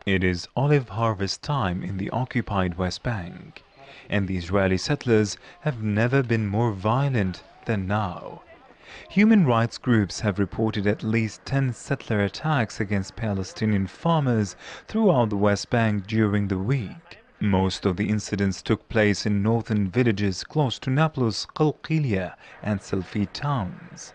It is olive harvest time in the occupied West Bank, and the Israeli settlers have never been more violent than now. Human rights groups have reported at least 10 settler attacks against Palestinian farmers throughout the West Bank during the week. Most of the incidents took place in northern villages close to Nablus, Qalqilia and Selfi towns.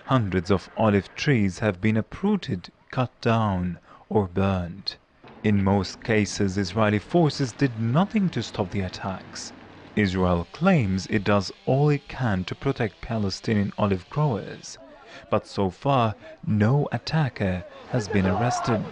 Hundreds of olive trees have been uprooted, cut down or burned. In most cases, Israeli forces did nothing to stop the attacks. Israel claims it does all it can to protect Palestinian olive growers, but so far no attacker has been arrested.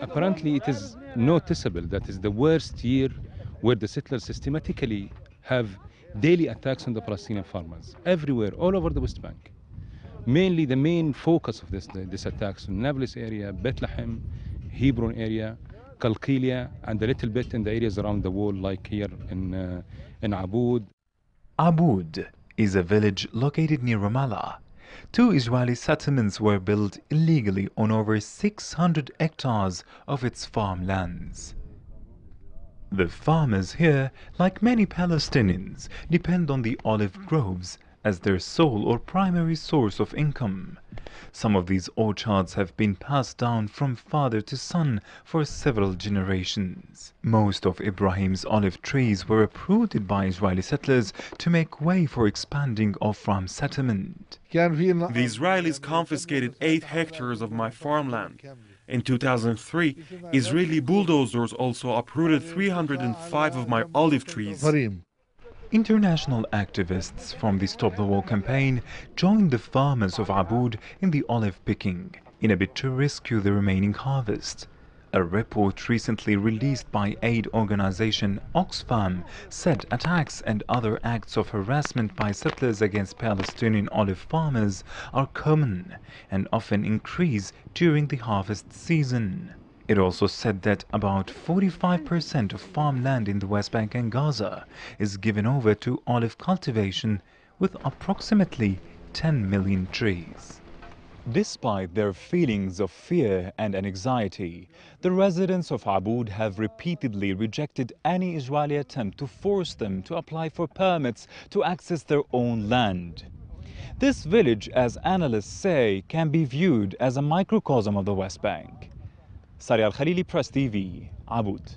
Apparently, it is noticeable that is the worst year where the settlers systematically have daily attacks on the Palestinian farmers everywhere, all over the West Bank. Mainly, the main focus of this attacks in Nablus area, Bethlehem, Hebron area, Qalqilia, and a little bit in the areas around the wall, like here in Aboud. Aboud is a village located near Ramallah. 2 Israeli settlements were built illegally on over 600 hectares of its farmlands. The farmers here, like many Palestinians, depend on the olive groves as their sole or primary source of income. Some of these orchards have been passed down from father to son for several generations. Most of Ibrahim's olive trees were uprooted by Israeli settlers to make way for expanding off-farm settlement. The Israelis confiscated 8 hectares of my farmland. In 2003, Israeli bulldozers also uprooted 305 of my olive trees. International activists from the Stop the War campaign joined the farmers of Aboud in the olive picking in a bid to rescue the remaining harvest. A report recently released by aid organization Oxfam said attacks and other acts of harassment by settlers against Palestinian olive farmers are common and often increase during the harvest season. It also said that about 45% of farmland in the West Bank and Gaza is given over to olive cultivation, with approximately 10 million trees. Despite their feelings of fear and anxiety, the residents of Aboud have repeatedly rejected any Israeli attempt to force them to apply for permits to access their own land. This village, as analysts say, can be viewed as a microcosm of the West Bank. Sari Al-Khalili, Press TV, Aboud.